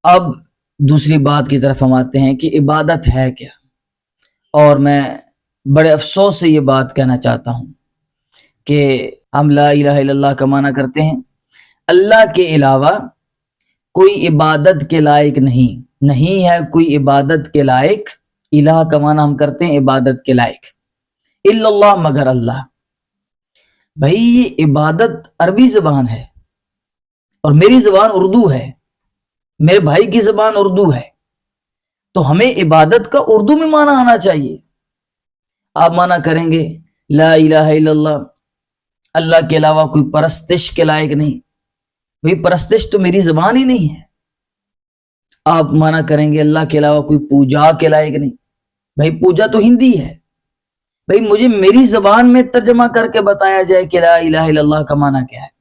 اب دوسری بات کی طرف ہم آتے ہیں کہ عبادت ہے کیا، اور میں بڑے افسوس سے یہ بات کہنا چاہتا ہوں کہ ہم لا الہ الا اللہ کا معنی کرتے ہیں، اللہ کے علاوہ کوئی عبادت کے لائق نہیں ہے، کوئی عبادت کے لائق، الہ کا معنی ہم کرتے ہیں عبادت کے لائق، الا اللہ مگر اللہ۔ بھائی یہ عبادت عربی زبان ہے اور میری زبان اردو ہے، میرے بھائی کی زبان اردو ہے، تو ہمیں عبادت کا اردو میں معنی آنا چاہیے۔ آپ معنی کریں گے لا الہ الا اللہ، اللہ کے علاوہ کوئی پرستش کے لائق نہیں، بھئی پرستش تو میری زبان ہی نہیں ہے۔ آپ معنی کریں گے اللہ کے علاوہ کوئی پوجا کے لائق نہیں، بھئی پوجا تو ہندی ہے، بھئی مجھے میری زبان میں ترجمہ کر کے بتایا جائے کہ لا الہ الا اللہ کا معنی کیا ہے۔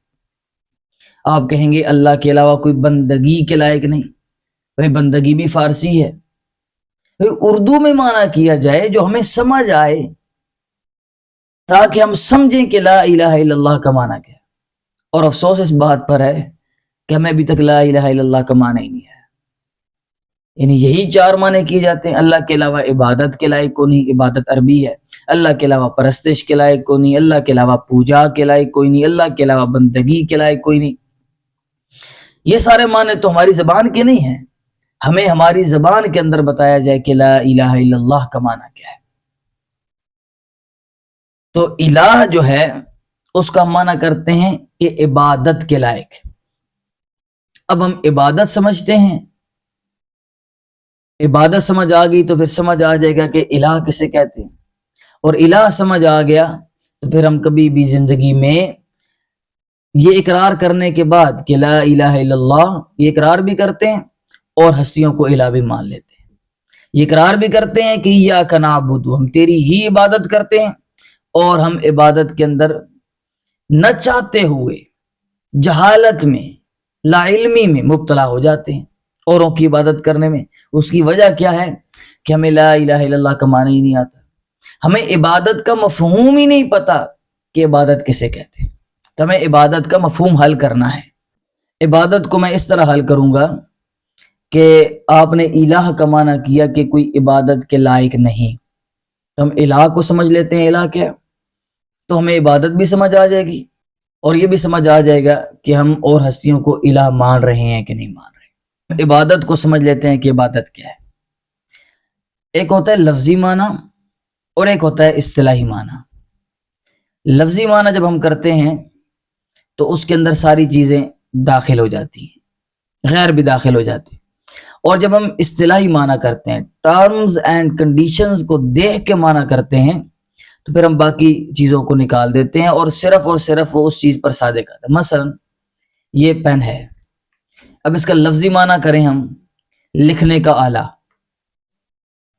آپ کہیں گے اللہ کے علاوہ کوئی بندگی کے لائق نہیں، بھئی بندگی بھی فارسی ہے، بھئی اردو میں معنی کیا جائے جو ہمیں سمجھ آئے، تاکہ ہم سمجھیں کہ لا الہ الا اللہ کا معنی کیا ہے۔ اور افسوس اس بات پر ہے کہ ہمیں ابھی تک لا الہ الا اللہ کا معنی ہی نہیں ہے، یعنی یہی چار معنی کیے جاتے ہیں۔ اللہ کے علاوہ عبادت کے لائق کوئی نہیں، عبادت عربی ہے، اللہ کے علاوہ پرستش کے لائق کوئی نہیں، اللہ کے علاوہ پوجا کے لائق کوئی نہیں، اللہ کے علاوہ بندگی کے لائق کوئی نہیں۔ یہ سارے معنی تو ہماری زبان کے نہیں ہیں، ہمیں ہماری زبان کے اندر بتایا جائے کہ لا الہ الا اللہ کا معنی کیا ہے۔ تو الہ جو ہے اس کا معنی کرتے ہیں کہ عبادت کے لائق۔ اب ہم عبادت سمجھتے ہیں، عبادت سمجھ آ گئی تو پھر سمجھ آ جائے گا کہ الہ کسے کہتے ہیں، اور الہ سمجھ آ گیا تو پھر ہم کبھی بھی زندگی میں یہ اقرار کرنے کے بعد کہ لا الہ الا اللہ، یہ اقرار بھی کرتے ہیں اور ہستیوں کو الہ بھی مان لیتے ہیں، یہ اقرار بھی کرتے ہیں کہ ایاک نعبد، ہم تیری ہی عبادت کرتے ہیں، اور ہم عبادت کے اندر نہ چاہتے ہوئے جہالت میں، لا علمی میں مبتلا ہو جاتے ہیں اوروں کی عبادت کرنے میں۔ اس کی وجہ کیا ہے کہ ہمیں لا الہ الا اللہ کا معنی ہی نہیں آتا، ہمیں عبادت کا مفہوم ہی نہیں پتا کہ عبادت کسے کہتے ہیں۔ تو ہمیں عبادت کا مفہوم حل کرنا ہے۔ عبادت کو میں اس طرح حل کروں گا کہ آپ نے الہ کا معنی کیا کہ کوئی عبادت کے لائق نہیں، تو ہم الہ کو سمجھ لیتے ہیں الہ کیا، تو ہمیں عبادت بھی سمجھ آ جائے گی، اور یہ بھی سمجھ آ جائے گا کہ ہم اور ہستیوں کو الہ مان رہے ہیں کہ نہیں مان رہے۔ عبادت کو سمجھ لیتے ہیں کہ عبادت کیا ہے۔ ایک ہوتا ہے لفظی معنی اور ایک ہوتا ہے اصطلاحی معنی۔ لفظی معنی جب ہم کرتے ہیں تو اس کے اندر ساری چیزیں داخل ہو جاتی ہیں، غیر بھی داخل ہو جاتی ہیں، اور جب ہم اصطلاحی معنی کرتے ہیں، ٹرمز اینڈ کنڈیشنز کو دیکھ کے معنی کرتے ہیں، تو پھر ہم باقی چیزوں کو نکال دیتے ہیں اور صرف وہ اس چیز پر صادق آتا ہے۔ مثلا یہ پین ہے، اب اس کا لفظی معنی کریں ہم لکھنے کا آلہ،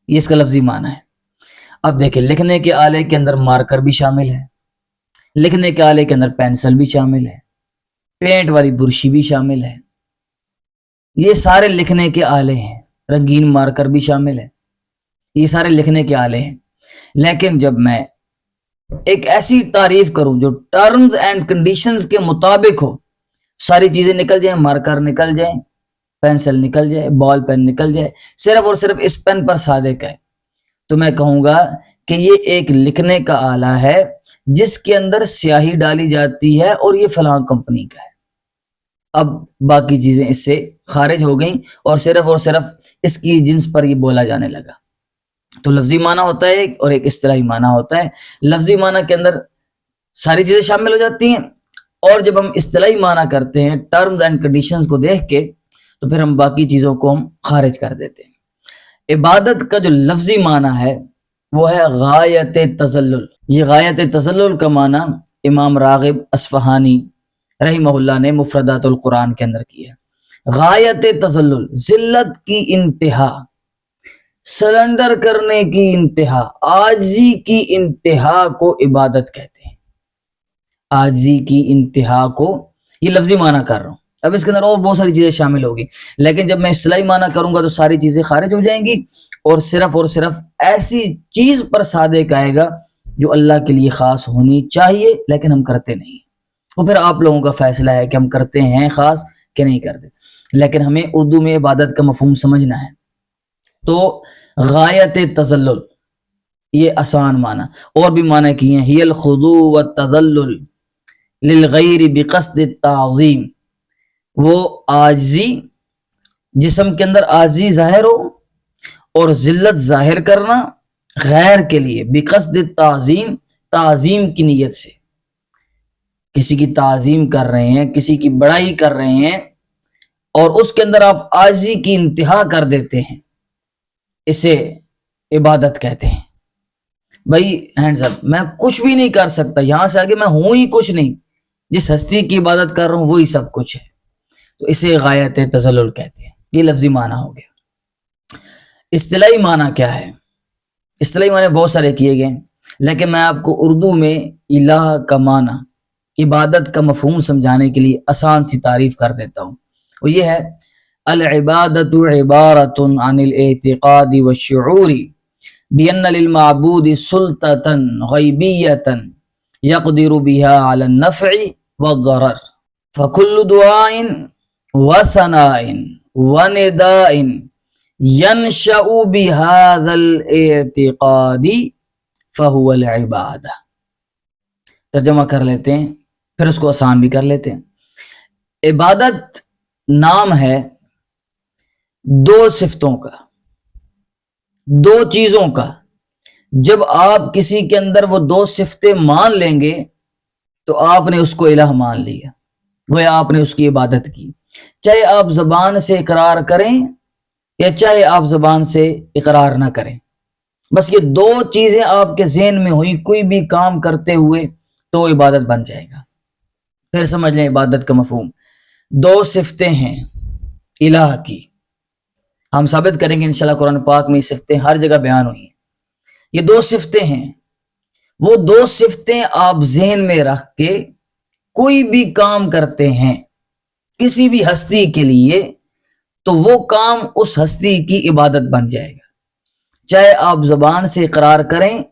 یہ اس کا لفظی معنی ہے۔ اب دیکھیں لکھنے کے آلے کے اندر مارکر بھی شامل ہے، لکھنے کے آلے کے اندر پینسل بھی شامل ہے، پینٹ والی برشی بھی شامل ہے، یہ سارے لکھنے کے آلے ہیں، رنگین مارکر بھی شامل ہے، یہ سارے لکھنے کے آلے ہیں۔ لیکن جب میں ایک ایسی تعریف کروں جو ٹرمز اینڈ کنڈیشنز کے مطابق ہو، ساری چیزیں نکل جائیں، مارکر نکل جائیں، پینسل نکل جائے، بال پین نکل جائے، صرف اور صرف اس پین پر صادق ہے، تو میں کہوں گا کہ یہ ایک لکھنے کا آلہ ہے جس کے اندر سیاہی ڈالی جاتی ہے اور یہ فلاں کمپنی کا ہے۔ اب باقی چیزیں اس سے خارج ہو گئیں اور صرف اس کی جنس پر یہ بولا جانے لگا۔ تو لفظی معنی ہوتا ہے اور ایک اصطلاحی معنی ہوتا ہے۔ لفظی معنی کے اندر ساری چیزیں شامل ہو جاتی ہیں، اور جب ہم اصطلاحی معنی کرتے ہیں ٹرمز اینڈ کنڈیشنز کو دیکھ کے، تو پھر ہم باقی چیزوں کو ہم خارج کر دیتے ہیں۔ عبادت کا جو لفظی معنی ہے وہ ہے غایت تذلل۔ یہ غایت تذلل کا معنی امام راغب اصفہانی رحمہ اللہ نے مفردات القرآن کے اندر کیا ہے۔ غایت تذلل، ذلت کی انتہا، سرنڈر کرنے کی انتہا، عاجزی کی انتہا کو عبادت کہتے ہیں۔ عاجزی کی انتہا کو، یہ لفظی معنی کر رہا ہوں، اب اس کے اندر اور بہت ساری چیزیں شامل ہوگی، لیکن جب میں اصطلاحی معنی کروں گا تو ساری چیزیں خارج ہو جائیں گی، اور صرف ایسی چیز پر صادق آئے گا جو اللہ کے لیے خاص ہونی چاہیے لیکن ہم کرتے نہیں، اور پھر آپ لوگوں کا فیصلہ ہے کہ ہم کرتے ہیں خاص کہ نہیں کرتے۔ لیکن ہمیں اردو میں عبادت کا مفہوم سمجھنا ہے. تو غایت تذلل یہ آسان معنی، اور بھی معنی کیے ہیں. ہی الخضوع والتذلل للغیر بقصد التعظیم، وہ عاجزی، جسم کے اندر عاجزی ظاہر ہو اور ذلت ظاہر کرنا غیر کے لیے، بقصد التعظیم، تعظیم کی نیت سے. کسی کی تعظیم کر رہے ہیں، کسی کی بڑائی کر رہے ہیں اور اس کے اندر آپ عاجزی کی انتہا کر دیتے ہیں، اسے عبادت کہتے ہیں. بھائی ہینڈز اپ، میں کچھ بھی نہیں کر سکتا، یہاں سے آگے میں ہوں ہی کچھ نہیں، جس ہستی کی عبادت کر رہا ہوں وہی سب کچھ ہے، تو اسے غایت تذلل کہتے ہیں. یہ لفظی معنی ہو گیا. اصطلاحی معنی کیا ہے؟ اصطلاحی معنی بہت سارے کیے گئے، لیکن میں آپ کو اردو میں الہ کا معنی، عبادت کا مفہوم سمجھانے کے لیے آسان سی تعریف کر دیتا ہوں. وہ یہ ہے: العبادت عبارت عن الاعتقاد والشعور بأن للمعبود سلطة غیبیة يقدر بها على النفع والضرر فكل دعاء وثناء ونداء ينشأ بهذا الاعتقاد فهو العبادة. ترجمہ کر لیتے ہیں، پھر اس کو آسان بھی کر لیتے ہیں. عبادت نام ہے دو صفتوں کا، دو چیزوں کا. جب آپ کسی کے اندر وہ دو صفتیں مان لیں گے تو آپ نے اس کو الہ مان لیا، گویا آپ نے اس کی عبادت کی، چاہے آپ زبان سے اقرار کریں یا چاہے آپ زبان سے اقرار نہ کریں. بس یہ دو چیزیں آپ کے ذہن میں ہوئی کوئی بھی کام کرتے ہوئے تو عبادت بن جائے گا. پھر سمجھ لیں عبادت کا مفہوم. دو صفتیں ہیں الہ کی، ہم ثابت کریں گے انشاءاللہ قرآن پاک میں یہ صفتیں ہر جگہ بیان ہوئی ہیں. یہ دو صفتیں ہیں، وہ دو صفتیں آپ ذہن میں رکھ کے کوئی بھی کام کرتے ہیں کسی بھی ہستی کے لیے تو وہ کام اس ہستی کی عبادت بن جائے گا، چاہے آپ زبان سے اقرار کریں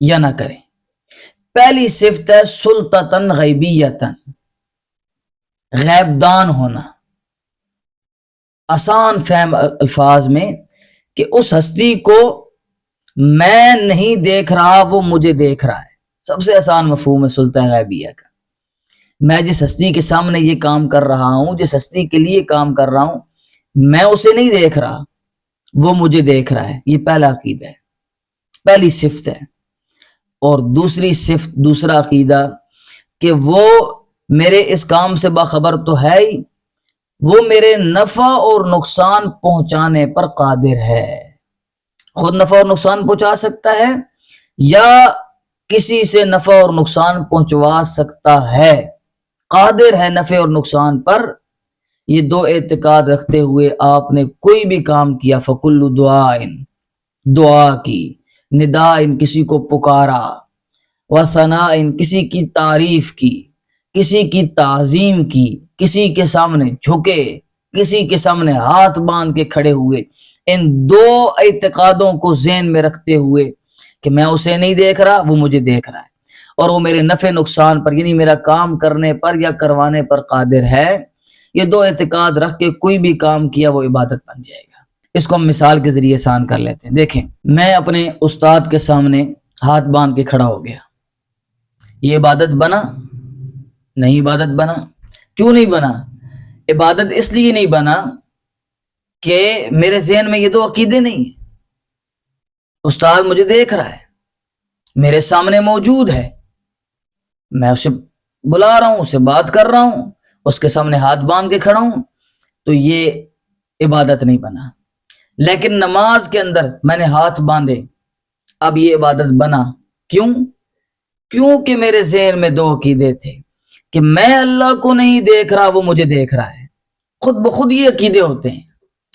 یا نہ کریں. پہلی صفت ہے سلطتاً غیبیتاً، غیب دان ہونا. آسان فہم الفاظ میں کہ اس ہستی کو میں نہیں دیکھ رہا، وہ مجھے دیکھ رہا ہے. سب سے آسان مفہوم ہے سلطہ غیبیہ کا. میں جس ہستی کے سامنے یہ کام کر رہا ہوں، جس ہستی کے لیے کام کر رہا ہوں، میں اسے نہیں دیکھ رہا، وہ مجھے دیکھ رہا ہے. یہ پہلا عقیدہ ہے، پہلی صفت ہے. اور دوسری صفت، دوسرا عقیدہ کہ وہ میرے اس کام سے باخبر تو ہے ہی، وہ میرے نفع اور نقصان پہنچانے پر قادر ہے. خود نفع اور نقصان پہنچا سکتا ہے یا کسی سے نفع اور نقصان پہنچوا سکتا ہے، قادر ہے نفع اور نقصان پر. یہ دو اعتقاد رکھتے ہوئے آپ نے کوئی بھی کام کیا، فکل دعا کی، ندائن کسی کو پکارا، وثنائن کسی کی تعریف کی، کسی کی تعظیم کی، کسی کے سامنے جھکے، کسی کے سامنے ہاتھ باندھ کے کھڑے ہوئے. ان دو اعتقادوں کو ذہن میں رکھتے ہوئے کہ میں اسے نہیں دیکھ رہا، وہ مجھے دیکھ رہا ہے، اور وہ میرے نفع نقصان پر یعنی میرا کام کرنے پر یا کروانے پر قادر ہے. یہ دو اعتقاد رکھ کے کوئی بھی کام کیا وہ عبادت بن جائے گا. اس کو ہم مثال کے ذریعے آسان کر لیتے ہیں. دیکھیں، میں اپنے استاد کے سامنے ہاتھ باندھ کے کھڑا ہو گیا، یہ عبادت بنا؟ نہیں عبادت بنا. کیوں نہیں بنا؟ عبادت اس لیے نہیں بنا کہ میرے ذہن میں یہ دو عقیدے نہیں ہیں. استاد مجھے دیکھ رہا ہے، میرے سامنے موجود ہے، میں اسے بلا رہا ہوں، اسے بات کر رہا ہوں، اس کے سامنے ہاتھ باندھ کے کھڑا ہوں، تو یہ عبادت نہیں بنا. لیکن نماز کے اندر میں نے ہاتھ باندھے، اب یہ عبادت بنا. کیونکہ میرے ذہن میں دو عقیدے تھے کہ میں اللہ کو نہیں دیکھ رہا، وہ مجھے دیکھ رہا ہے. خود بخود یہ عقیدے ہوتے ہیں،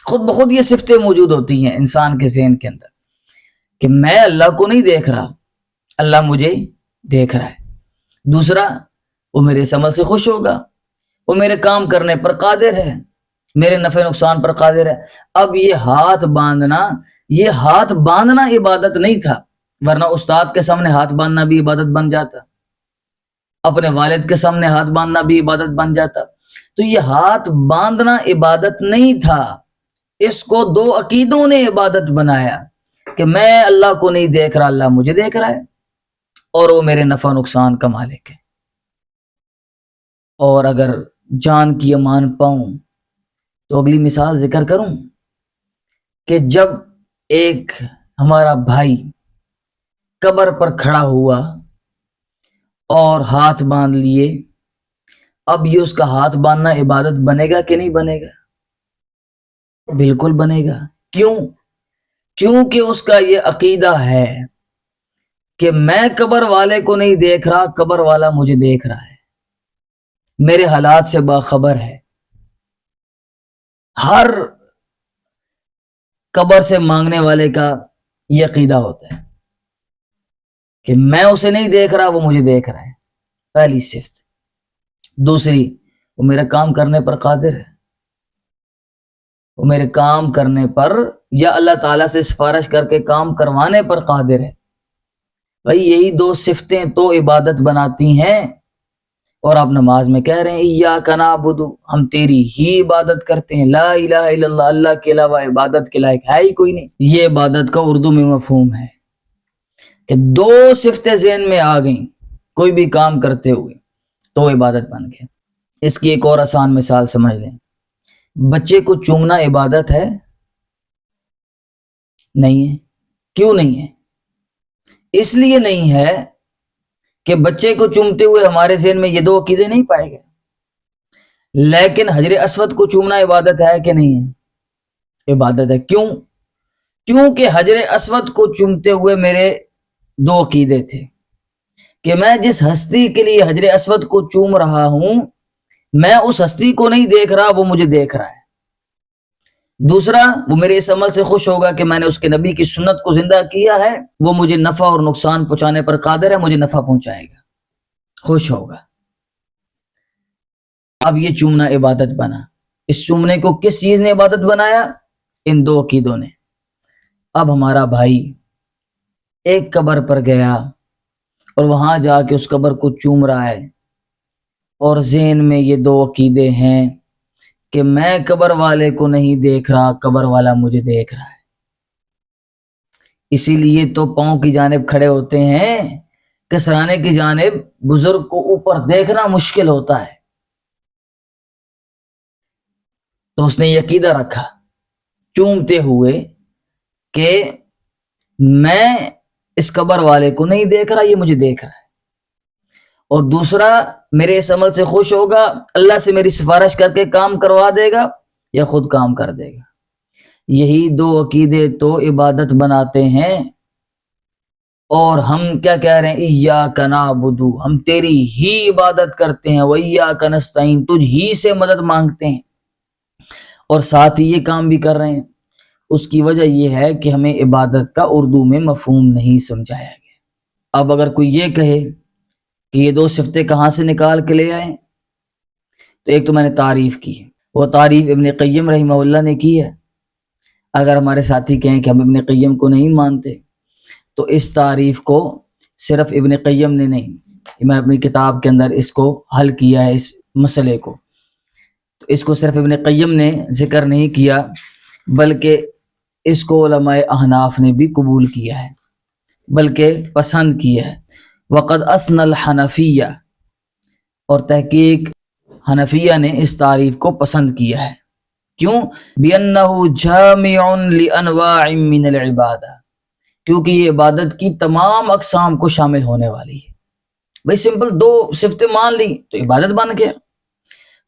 خود بخود یہ صفتیں موجود ہوتی ہیں انسان کے ذہن کے اندر کہ میں اللہ کو نہیں دیکھ رہا، اللہ مجھے دیکھ رہا ہے. دوسرا، وہ میرے اس عمل سے خوش ہوگا، وہ میرے کام کرنے پر قادر ہے، میرے نفع نقصان پر قادر ہے. اب یہ ہاتھ باندھنا عبادت نہیں تھا، ورنہ استاد کے سامنے ہاتھ باندھنا بھی عبادت بن جاتا، اپنے والد کے سامنے ہاتھ باندھنا بھی عبادت بن جاتا. تو یہ ہاتھ باندھنا عبادت نہیں تھا، اس کو دو عقیدوں نے عبادت بنایا کہ میں اللہ کو نہیں دیکھ رہا، اللہ مجھے دیکھ رہا ہے، اور وہ میرے نفع نقصان کا مالک ہے۔ اور اگر جان کی امان پاؤں تو اگلی مثال ذکر کروں کہ جب ایک ہمارا بھائی قبر پر کھڑا ہوا اور ہاتھ باندھ لیے، اب یہ اس کا ہاتھ باندھنا عبادت بنے گا کہ نہیں بنے گا؟ بالکل بنے گا۔ کیوں؟ کیونکہ اس کا یہ عقیدہ ہے کہ میں قبر والے کو نہیں دیکھ رہا، قبر والا مجھے دیکھ رہا ہے، میرے حالات سے باخبر ہے۔ ہر قبر سے مانگنے والے کا یہ عقیدہ ہوتا ہے کہ میں اسے نہیں دیکھ رہا، وہ مجھے دیکھ رہا ہے، پہلی صفت۔ دوسری، وہ میرا کام کرنے پر قادر ہے، وہ میرے کام کرنے پر یا اللہ تعالیٰ سے سفارش کر کے کام کروانے پر قادر ہے۔ بھائی یہی دو صفتیں تو عبادت بناتی ہیں، اور آپ نماز میں کہہ رہے ہیں ایاک نعبد، ہم تیری ہی عبادت کرتے ہیں، لا الہ الا اللہ، اللہ کے علاوہ عبادت کے لائق ہے ہی کوئی نہیں۔ یہ عبادت کا اردو میں مفہوم ہے کہ دو صفتیں ذہن میں آ گئیں کوئی بھی کام کرتے ہوئے تو عبادت بن گیا۔ اس کی ایک اور آسان مثال سمجھ لیں، بچے کو چومنا عبادت ہے؟ نہیں ہے۔ کیوں نہیں ہے؟ اس لیے نہیں ہے کہ بچے کو چومتے ہوئے ہمارے ذہن میں یہ دو عقیدے نہیں پائے گئے۔ لیکن حجر اسود کو چومنا عبادت ہے کہ نہیں ہے؟ عبادت ہے۔ کیوں؟ کیونکہ حجر اسود کو چومتے ہوئے میرے دو عقیدے تھے کہ میں جس ہستی کے لیے حجر اسود کو چوم رہا ہوں، میں اس ہستی کو نہیں دیکھ رہا، وہ مجھے دیکھ رہا ہے۔ دوسرا، وہ میرے اس عمل سے خوش ہوگا کہ میں نے اس کے نبی کی سنت کو زندہ کیا ہے، وہ مجھے نفع اور نقصان پہنچانے پر قادر ہے، مجھے نفع پہنچائے گا، خوش ہوگا۔ اب یہ چومنا عبادت بنا۔ اس چومنے کو کس چیز نے عبادت بنایا؟ ان دو عقیدوں نے۔ اب ہمارا بھائی ایک قبر پر گیا اور وہاں جا کے اس قبر کو چوم رہا ہے، اور ذہن میں یہ دو عقیدے ہیں کہ میں قبر والے کو نہیں دیکھ رہا، قبر والا مجھے دیکھ رہا ہے۔ اسی لیے تو پاؤں کی جانب کھڑے ہوتے ہیں کہ سرانے کی جانب بزرگ کو اوپر دیکھنا مشکل ہوتا ہے، تو اس نے یہ عقیدہ رکھا چومتے ہوئے کہ میں اس قبر والے کو نہیں دیکھ رہا، یہ مجھے دیکھ رہا ہے۔ اور دوسرا، میرے اس عمل سے خوش ہوگا، اللہ سے میری سفارش کر کے کام کروا دے گا یا خود کام کر دے گا۔ یہی دو عقیدے تو عبادت بناتے ہیں۔ اور ہم کیا کہہ رہے ہیں؟ ایاک نعبد، ہم تیری ہی عبادت کرتے ہیں، وایاک نستعین، تجھ ہی سے مدد مانگتے ہیں، اور ساتھ ہی یہ کام بھی کر رہے ہیں۔ اس کی وجہ یہ ہے کہ ہمیں عبادت کا اردو میں مفہوم نہیں سمجھایا گیا۔ اب اگر کوئی یہ کہے کہ یہ دو صفتیں کہاں سے نکال کے لے آئیں، تو ایک تو میں نے تعریف کی، وہ تعریف ابن قیم رحمہ اللہ نے کی ہے۔ اگر ہمارے ساتھی کہیں کہ ہم ابن قیم کو نہیں مانتے، تو اس تعریف کو صرف ابن قیم نے نہیں، میں اپنی کتاب کے اندر اس کو حل کیا ہے، اس مسئلے کو، تو اس کو صرف ابن قیم نے ذکر نہیں کیا بلکہ اس کو علماء احناف نے بھی قبول کیا ہے، بلکہ پسند کیا ہے۔ وقد اسن الحنفیہ، اور تحقیق حنفیہ نے اس تعریف کو پسند کیا ہے۔ کیوں؟ بِأَنَّهُ جَامِعٌ لِأَنْوَاعٍ مِّنَ الْعِبَادَةِ، کیونکہ یہ عبادت کی تمام اقسام کو شامل ہونے والی ہے۔ بھئی سمپل دو صفتیں مان لی تو عبادت بن گیا۔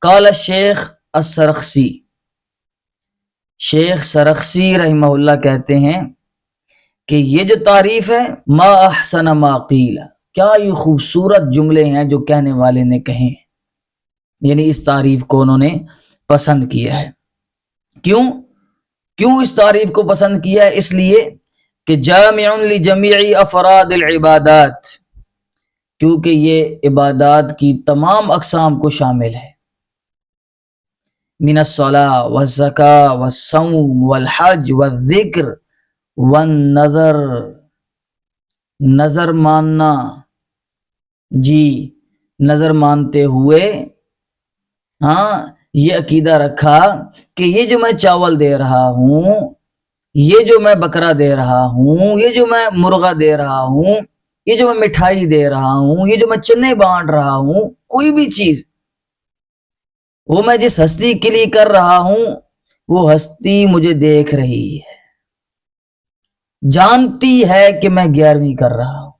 قال الشیخ السرخسی، شیخ سرخسی رحمہ اللہ کہتے ہیں کہ یہ جو تعریف ہے، ما احسن ما قیل، کیا یہ خوبصورت جملے ہیں جو کہنے والے نے کہے ہیں، یعنی اس تعریف کو انہوں نے پسند کیا ہے۔ کیوں اس تعریف کو پسند کیا ہے؟ اس لیے کہ جامع لجمیع افراد العبادات، کیونکہ یہ عبادات کی تمام اقسام کو شامل ہے۔ من الصلاۃ والزکاۃ والصوم والحج والذکر والنظر، نظر ماننا، جی نظر مانتے ہوئے، ہاں یہ عقیدہ رکھا کہ یہ جو میں چاول دے رہا ہوں، یہ جو میں بکرا دے رہا ہوں، یہ جو میں مرغا دے رہا ہوں، یہ جو میں مٹھائی دے رہا ہوں، یہ جو میں چنے بانٹ رہا ہوں، کوئی بھی چیز وہ میں جس ہستی کے لیے کر رہا ہوں وہ ہستی مجھے دیکھ رہی ہے، جانتی ہے کہ میں 11ویں کر رہا ہوں،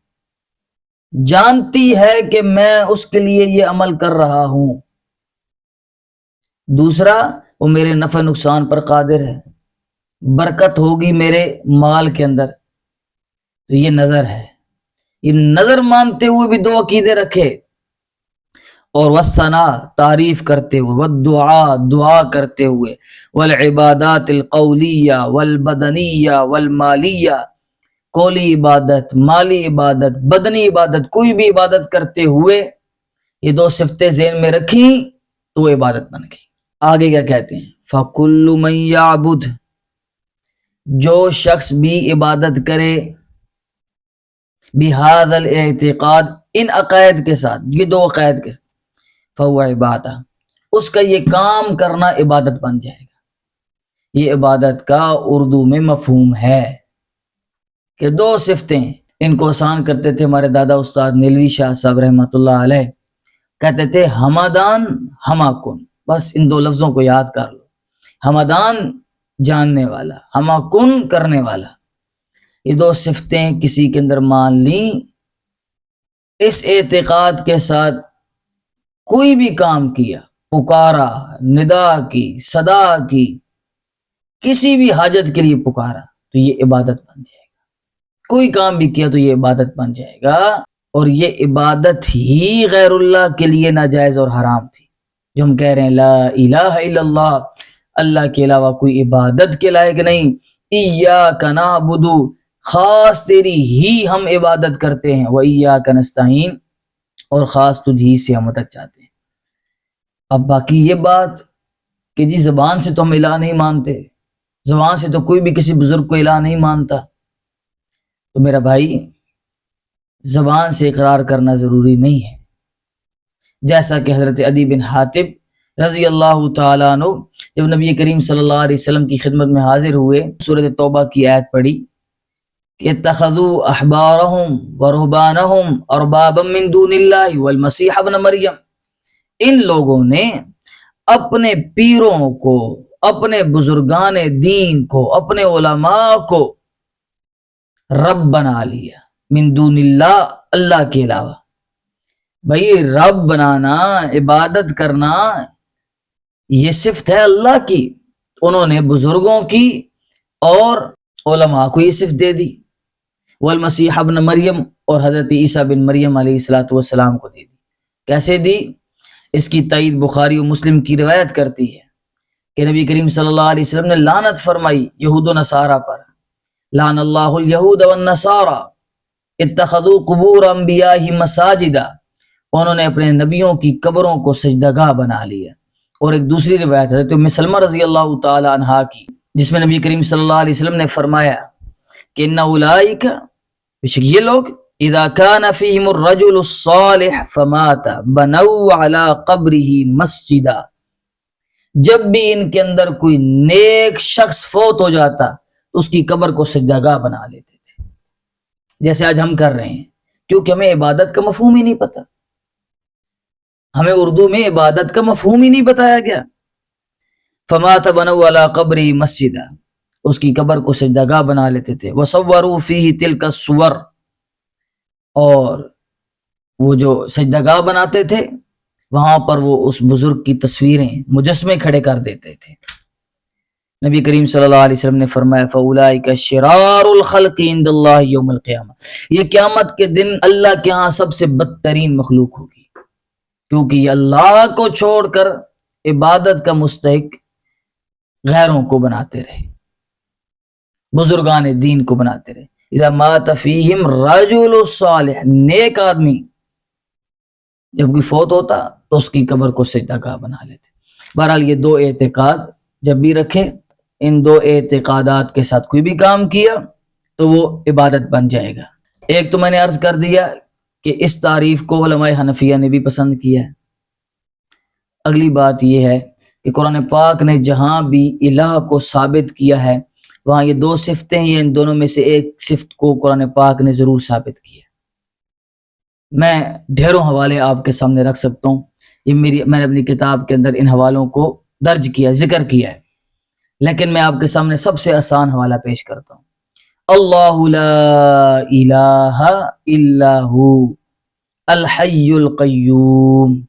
جانتی ہے کہ میں اس کے لیے یہ عمل کر رہا ہوں۔ دوسرا، وہ میرے نفع نقصان پر قادر ہے، برکت ہوگی میرے مال کے اندر۔ تو یہ نظر ہے، یہ نظر مانتے ہوئے بھی دو عقیدے رکھے، اور والثنا تعریف کرتے ہوئے، والدعاء دعا کرتے ہوئے، والعبادات القولیہ والبدنیہ والمالیہ، قولی عبادت، مالی عبادت، بدنی عبادت، کوئی بھی عبادت کرتے ہوئے یہ دو صفتیں ذہن میں رکھی تو وہ عبادت بن گئی۔ آگے کیا کہتے ہیں؟ فَكُلُّ مَن يَعْبُدْ، جو شخص بھی عبادت کرے، بِهَذَا الاعتقاد، ان عقائد کے ساتھ، یہ دو عقائد کے ساتھ، فَهُوَ عبادہ، اس کا یہ کام کرنا عبادت بن جائے گا۔ یہ عبادت کا اردو میں مفہوم ہے کہ دو صفتیں، ان کو آسان کرتے تھے ہمارے دادا استاد نیلوی شاہ صاحب رحمۃ اللہ علیہ، کہتے تھے ہمادان ہما کن، بس ان دو لفظوں کو یاد کر لو، ہمادان جاننے والا، ہما کن کرنے والا۔ یہ دو صفتیں کسی کے اندر مان لیں، اس اعتقاد کے ساتھ کوئی بھی کام کیا، پکارا، ندا کی، صدا کی، کسی بھی حاجت کے لیے پکارا تو یہ عبادت بن جائے گا، کوئی کام بھی کیا تو یہ عبادت بن جائے گا۔ اور یہ عبادت ہی غیر اللہ کے لیے ناجائز اور حرام تھی، جو ہم کہہ رہے ہیں لا الہ الا اللہ، اللہ کے علاوہ کوئی عبادت کے لائق نہیں، ایاک نعبد، خاص تیری ہی ہم عبادت کرتے ہیں، وایاک نستعین، اور خاص تجھ ہی سے ہم مدد چاہتے ہیں۔ اب باقی یہ بات کہ جی زبان سے تو ہم الہ نہیں مانتے، زبان سے تو کوئی بھی کسی بزرگ کو الہ نہیں مانتا، تو میرا بھائی زبان سے اقرار کرنا ضروری نہیں ہے۔ جیسا کہ حضرت عدی بن حاتب رضی اللہ تعالیٰ عنہ جب نبی کریم صلی اللہ علیہ وسلم کی خدمت میں حاضر ہوئے، سورۃ توبہ کی آیت پڑھی کہ اتخذوا احبارهم ورهبانهم اربابا من دون اللہ والمسیح ابن مریم، ان لوگوں نے اپنے پیروں کو، اپنے بزرگان دین کو، اپنے علماء کو رب بنا لیا، من دون اللہ، اللہ کے علاوہ۔ بھئی رب بنانا، عبادت کرنا، یہ صفت ہے اللہ کی، انہوں نے بزرگوں کی اور علماء کو یہ صفت دے دی، والمسیح ابن مریم، اور حضرت عیسیٰ بن مریم علیہ السلام کو دے دی۔ کیسے دی؟ اس کی تائید بخاری و مسلم کی روایت کرتی ہے کہ نبی کریم صلی اللہ علیہ وسلم نے لعنت فرمائی یہود و نصارہ پر، لعن اللہ الیہود والنصارى اتخذوا قبور انبیائہم مساجدا، انہوں نے اپنے نبیوں کی قبروں کو سجدہ گاہ بنا لیا۔ اور ایک دوسری روایت حضرت ام سلمہ رضی اللہ تعالی عنہا کی، جس میں نبی کریم صلی اللہ علیہ وسلم نے فرمایا کہ ان اولئک، بے شک یہ لوگ، اذا كان فيهم الرجل الصالح فمات بنوا على قبره مسجدا، جب بھی ان کے اندر کوئی نیک شخص فوت ہو جاتا تو اس کی قبر کو سجدہ گاہ بنا لیتے تھے، جیسے آج ہم کر رہے ہیں، کیونکہ ہمیں عبادت کا مفہوم ہی نہیں پتہ، ہمیں اردو میں عبادت کا مفہوم ہی نہیں بتایا گیا۔ فمات بنوا على قبره مسجدا، اس کی قبر کو سجدہ گاہ بنا لیتے تھے۔ وصوروا فيه تلك الصور، اور وہ جو سجدہ گاہ بناتے تھے وہاں پر وہ اس بزرگ کی تصویریں، مجسمے کھڑے کر دیتے تھے۔ نبی کریم صلی اللہ علیہ وسلم نے فرمایا فَأُولَئِكَ شِرَارُ الْخَلْقِ عِنْدَ اللَّهِ يَوْمَ الْقِيَامَةِ، یہ قیامت کے دن اللہ کے ہاں سب سے بدترین مخلوق ہوگی، کیونکہ یہ اللہ کو چھوڑ کر عبادت کا مستحق غیروں کو بناتے رہے، بزرگان دین کو بناتے رہے۔ اذا مات فیہم رجل صالح، نیک آدمی جب کوئی فوت ہوتا تو اس کی قبر کو سجدہ گاہ بنا لیتے۔ بہرحال یہ دو اعتقاد جب بھی رکھے، ان دو اعتقادات کے ساتھ کوئی بھی کام کیا تو وہ عبادت بن جائے گا۔ ایک تو میں نے عرض کر دیا کہ اس تعریف کو علماء حنفیہ نے بھی پسند کیا ہے۔ اگلی بات یہ ہے کہ قرآن پاک نے جہاں بھی الہ کو ثابت کیا ہے وہاں یہ دو صفتیں ہیں، ان دونوں میں سے ایک صفت کو قرآن پاک نے ضرور ثابت کیا ہے۔ میں ڈھیروں حوالے آپ کے سامنے رکھ سکتا ہوں، میں نے اپنی کتاب کے اندر ان حوالوں کو درج کیا، ذکر کیا ہے، لیکن میں آپ کے سامنے سب سے آسان حوالہ پیش کرتا ہوں۔ اللہ لا الہ الا ہو الحی القیوم،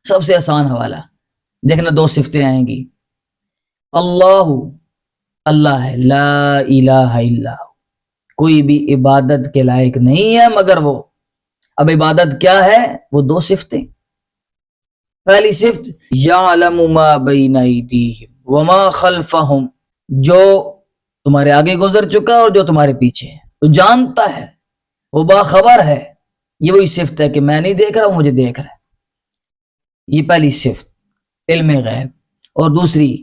سب سے آسان حوالہ۔ دیکھنا دو صفتیں آئیں گی، اللہ اللہ ہے، لا الہ الا ہو، کوئی بھی عبادت کے لائق نہیں ہے مگر وہ۔ اب عبادت کیا ہے؟ وہ دو صفتیں۔ پہلی صفت یعلم ما بین ایدیہم وما خلفہم، جو تمہارے آگے گزر چکا اور جو تمہارے پیچھے ہے، وہ جانتا ہے، وہ باخبر ہے۔ یہ وہی صفت ہے کہ میں نہیں دیکھ رہا، وہ مجھے دیکھ رہا ہے۔ یہ پہلی صفت علم غیب۔ اور دوسری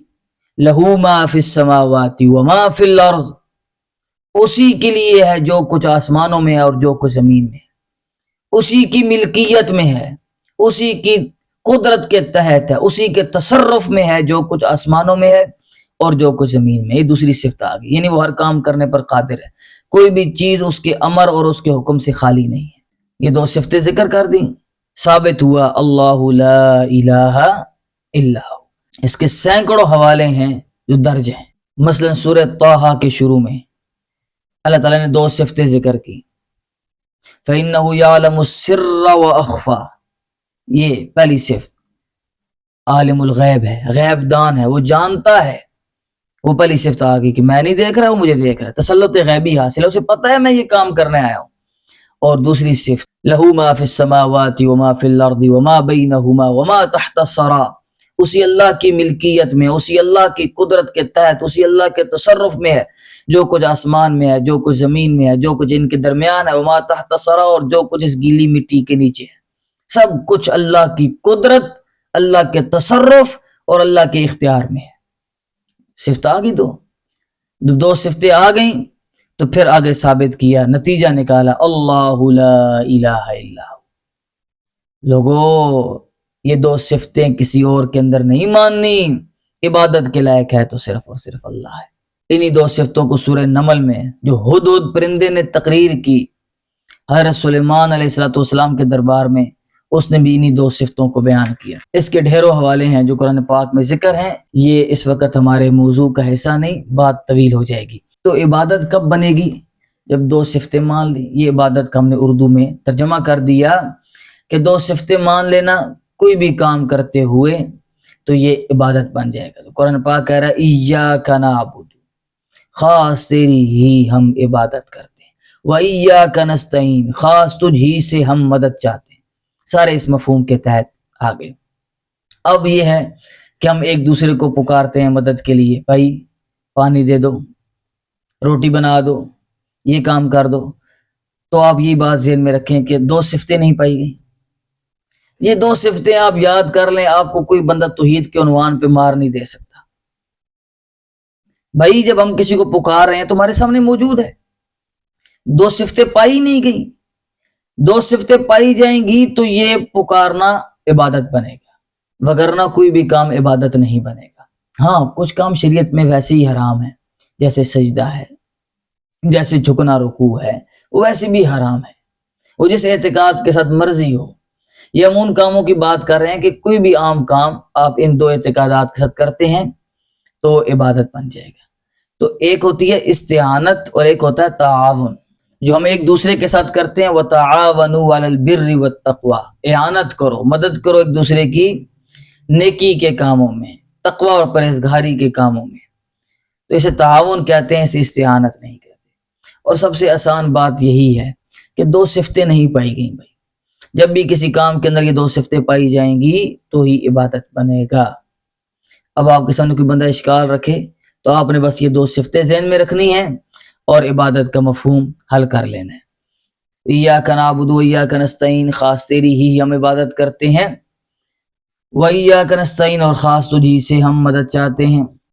لہو ما فی السماوات وما فی الارض، اسی کے لیے ہے جو کچھ آسمانوں میں ہے اور جو کچھ زمین میں ہے، اسی کی ملکیت میں ہے، اسی کی قدرت کے تحت ہے، اسی کے تصرف میں ہے جو کچھ آسمانوں میں ہے اور جو کچھ زمین میں۔ یہ دوسری صفت آ گئی، یعنی وہ ہر کام کرنے پر قادر ہے، کوئی بھی چیز اس کے امر اور اس کے حکم سے خالی نہیں ہے۔ یہ دو صفتیں ذکر کر دیں، ثابت ہوا اللہ لا الہ الا ہو۔ اس کے سینکڑوں حوالے ہیں جو درج ہیں، مثلا سورہ طٰہٰ کے شروع میں اللہ تعالیٰ نے دو صفتیں ذکر کی، فَإِنَّهُ يَعْلَمُ السِّرَّ وَأَخْفَى، یہ پہلی صفت عالم الغیب ہے، غیب دان ہے، وہ جانتا ہے۔ وہ پہلی صفت آ گئی کہ میں نہیں دیکھ رہا، وہ مجھے دیکھ رہا ہے، تسلط غیبی حاصل ہے، اسے پتہ ہے میں یہ کام کرنے آیا ہوں۔ اور دوسری صفت لہو ما فی السماوات وما فی الارض وما بینہما وما تحت الثری، اسی اللہ کی ملکیت میں، اسی اللہ کی قدرت کے تحت، اسی اللہ کے تصرف میں ہے جو کچھ آسمان میں ہے، جو کچھ زمین میں ہے، جو کچھ ان کے درمیان ہے، وما تحت الثری، اور جو کچھ اس گیلی مٹی کے نیچے ہے، سب کچھ اللہ کی قدرت، اللہ کے تصرف اور اللہ کے اختیار میں ہے۔ صفت آ گئی دو صفتیں آ گئیں تو پھر آگے ثابت کیا، نتیجہ نکالا اللہ لا الہ الا ہو۔ لوگوں یہ دو صفتیں کسی اور کے اندر نہیں ماننی، عبادت کے لائق ہے تو صرف اور صرف اللہ ہے۔ انہی دو صفتوں کو سورہ نمل میں جو ہدہد پرندے نے تقریر کی حضرت سلیمان علیہ السلام کے دربار میں، اس نے بھی انہی دو صفتوں کو بیان کیا۔ اس کے ڈھیروں حوالے ہیں جو قرآن پاک میں ذکر ہیں، یہ اس وقت ہمارے موضوع کا حصہ نہیں، بات طویل ہو جائے گی۔ تو عبادت کب بنے گی؟ جب دو صفتیں مان لی۔ یہ عبادت کا ہم نے اردو میں ترجمہ کر دیا کہ دو صفتیں مان لینا کوئی بھی کام کرتے ہوئے تو یہ عبادت بن جائے گا۔ تو قرآن پاک کہہ رہا ہے ایاک نعبد، خاص تیری ہی ہم عبادت کرتے ہیں، وایاک نستعین، خاص تجھ ہی سے ہم مدد چاہتے ہیں۔ سارے اس مفہوم کے تحت آگے۔ اب یہ ہے کہ ہم ایک دوسرے کو پکارتے ہیں مدد کے لیے، بھائی پانی دے دو، روٹی بنا دو، یہ کام کر دو، تو آپ یہ بات ذہن میں رکھیں کہ دو صفتیں نہیں پائی گئی۔ یہ دو صفتیں آپ یاد کر لیں، آپ کو کوئی بندہ توحید کے عنوان پہ مار نہیں دے سکتا۔ بھائی جب ہم کسی کو پکار رہے ہیں تو ہمارے سامنے موجود ہے، دو صفتیں پائی نہیں گئی، دو صفتیں پائی جائیں گی تو یہ پکارنا عبادت بنے گا، وگرنہ کوئی بھی کام عبادت نہیں بنے گا۔ ہاں کچھ کام شریعت میں ویسے ہی حرام ہے، جیسے سجدہ ہے، جیسے جھکنا رکوع ہے، وہ ویسے بھی حرام ہے، وہ جس اعتقاد کے ساتھ مرضی ہو۔ یہ ہم ان کاموں کی بات کر رہے ہیں کہ کوئی بھی عام کام آپ ان دو اعتقادات کے ساتھ کرتے ہیں تو عبادت بن جائے گا۔ تو ایک ہوتی ہے استعانت اور ایک ہوتا ہے تعاون، جو ہم ایک دوسرے کے ساتھ کرتے ہیں، وَتَعَاوَنُوا عَلَى الْبِرِّ وَالتَّقْوَى، اعانت کرو، مدد کرو ایک دوسرے کی نیکی کے کاموں میں، تقوی اور پرہیزگاری کے کاموں میں، تو اسے تعاون کہتے ہیں، اسے استعانت نہیں کہتے۔ اور سب سے آسان بات یہی ہے کہ دو صفتیں نہیں پائی گئیں بھائی، جب بھی کسی کام کے اندر یہ دو صفتیں پائی جائیں گی تو ہی عبادت بنے گا۔ اب آپ کے سامنے کوئی بندہ اشکال رکھے تو آپ نے بس یہ دو صفتیں ذہن میں رکھنی ہیں اور عبادت کا مفہوم حل کر لینا ہے۔ ایاک نعبد و ایاک نستعین، خاص تیری ہی ہم عبادت کرتے ہیں، و ایاک نستعین، اور خاص تجھی سے ہم مدد چاہتے ہیں۔